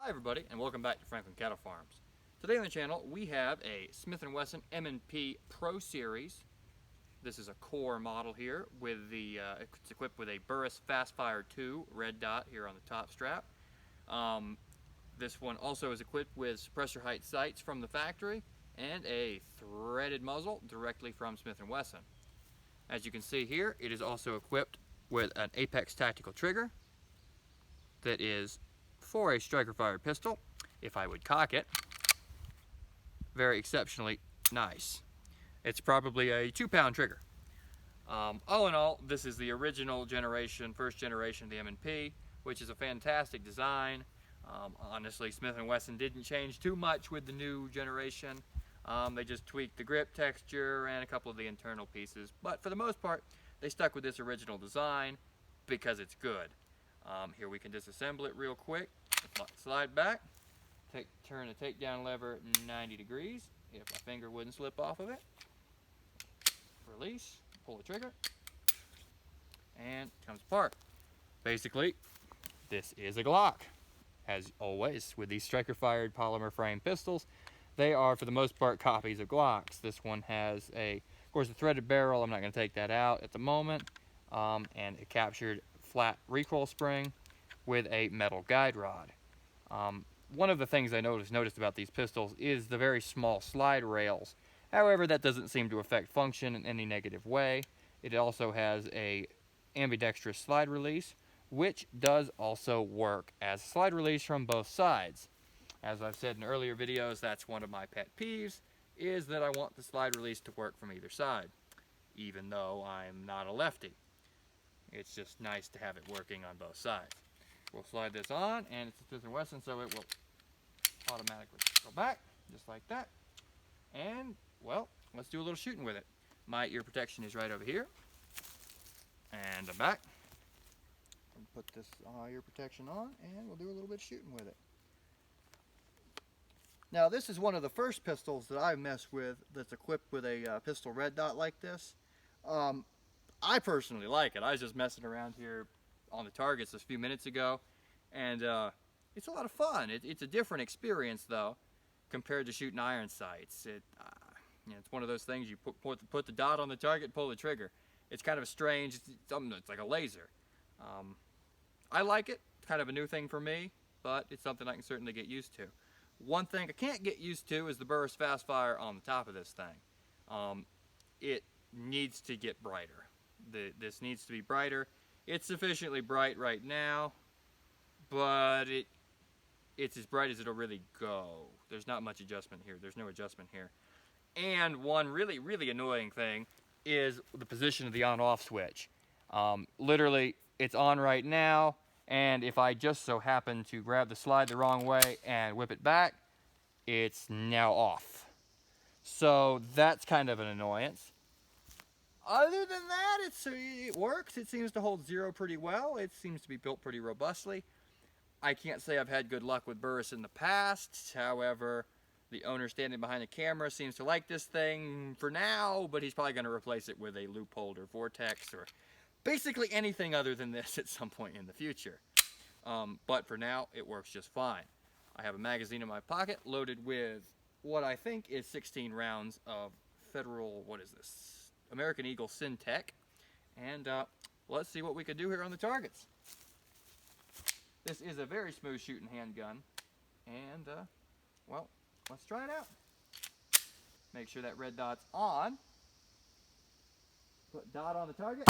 Hi everybody, and welcome back to Franklin Cattle Farms. Today on the channel we have a Smith & Wesson M&P Pro Series. This is a core model here with it's equipped with a Burris Fastfire 2 red dot here on the top strap. This one also is equipped with suppressor height sights from the factory and a threaded muzzle directly from Smith & Wesson. As you can see here, it is also equipped with an Apex tactical trigger that is for a striker fired pistol. If I would cock it, very exceptionally nice. It's probably a 2-pound trigger. All in all, this is the original generation, first generation of the M&P, which is a fantastic design. Honestly, Smith & Wesson didn't change too much with the new generation. They just tweaked the grip texture and a couple of the internal pieces, but for the most part, they stuck with this original design because it's good. Here we can disassemble it real quick. Slide back, turn the takedown lever 90 degrees if my finger wouldn't slip off of it. Release, pull the trigger, and it comes apart. Basically, this is a Glock. As always, with these striker-fired polymer frame pistols, they are for the most part copies of Glocks. This one has of course, a threaded barrel. I'm not going to take that out at the moment, and a captured flat recoil spring with a metal guide rod. One of the things I noticed about these pistols is the very small slide rails. However, that doesn't seem to affect function in any negative way. It also has a ambidextrous slide release, which does also work as a slide release from both sides. As I've said in earlier videos, that's one of my pet peeves, is that I want the slide release to work from either side, even though I'm not a lefty. It's just nice to have it working on both sides. We'll slide this on, and it's a Smith & Wesson, so it will automatically go back, just like that. And, well, let's do a little shooting with it. My ear protection is right over here. And I'm back. Put this ear protection on, and we'll do a little bit of shooting with it. Now, this is one of the first pistols that I've messed with that's equipped with a pistol red dot like this. I personally like it. I was just messing around here on the targets a few minutes ago, and it's a lot of fun. It's a different experience though compared to shooting iron sights. It's one of those things you put the dot on the target, pull the trigger. It's kind of strange. It's like a laser. I like it. It's kind of a new thing for me, but it's something I can certainly get used to. One thing I can't get used to is the Burris Fastfire on the top of this thing. It needs to get brighter. This needs to be brighter. It's sufficiently bright right now, but it's as bright as it'll really go. There's not much adjustment here. There's no adjustment here. And one really, really annoying thing is the position of the on-off switch. Literally, it's on right now, and if I just so happen to grab the slide the wrong way and whip it back, it's now off. So that's kind of an annoyance. Other than that, it works. It seems to hold zero pretty well. It seems to be built pretty robustly. I can't say I've had good luck with Burris in the past. However, the owner standing behind the camera seems to like this thing for now, but he's probably going to replace it with a Leupold or Vortex or basically anything other than this at some point in the future. But for now, it works just fine. I have a magazine in my pocket loaded with what I think is 16 rounds of Federal, American Eagle Syntech. And let's see what we can do here on the targets. This is a very smooth shooting handgun. And, well, let's try it out. Make sure that red dot's on. Put dot on the target.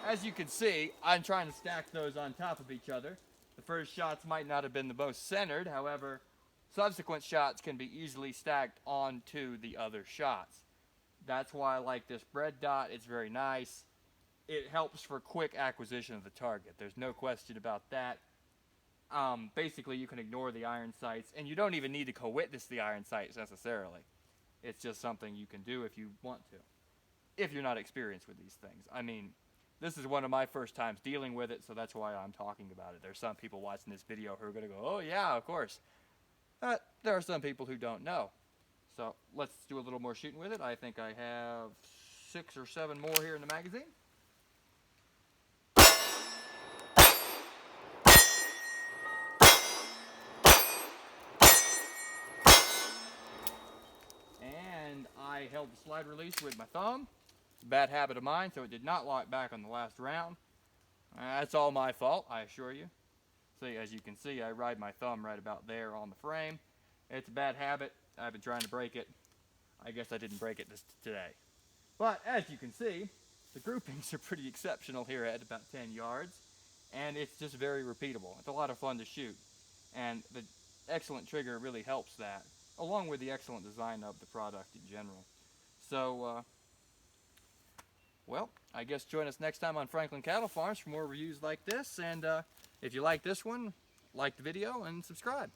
As you can see, I'm trying to stack those on top of each other. The first shots might not have been the most centered, however, subsequent shots can be easily stacked onto the other shots. That's why I like this red dot. It's very nice. It helps for quick acquisition of the target. There's no question about that. Basically, you can ignore the iron sights, and you don't even need to co-witness the iron sights necessarily. It's just something you can do if you want to, if you're not experienced with these things. I mean, this is one of my first times dealing with it, so that's why I'm talking about it. There's some people watching this video who are going to go, oh yeah, of course. But there are some people who don't know. So let's do a little more shooting with it. I think I have 6 or 7 more here in the magazine. And I held the slide release with my thumb. It's a bad habit of mine, so it did not lock back on the last round. That's all my fault, I assure you. See, as you can see, I ride my thumb right about there on the frame. It's a bad habit. I've been trying to break it. I guess I didn't break it today. But as you can see, the groupings are pretty exceptional here at about 10 yards. And it's just very repeatable. It's a lot of fun to shoot. And the excellent trigger really helps that, along with the excellent design of the product in general. So, well, I guess join us next time on Franklin Cattle Farms for more reviews like this. And if you like this one, like the video and subscribe.